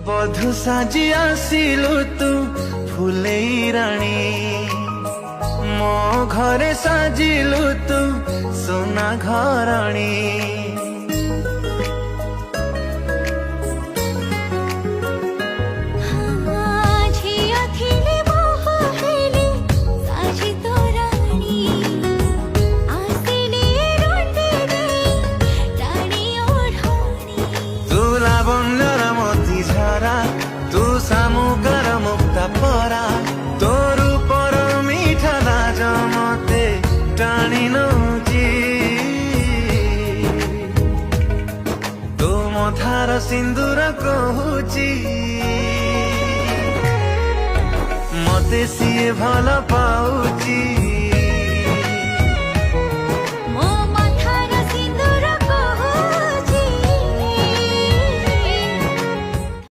बधु साजी आसिलु तू फुलेई राणी मो घरे साजिलु तू सोना घराणी सामुकर मुक्ता परा तोर पर मीठा लाज मते टाणी नौची तो मथार सिंदूर कहूची मते सिए भल पाउची।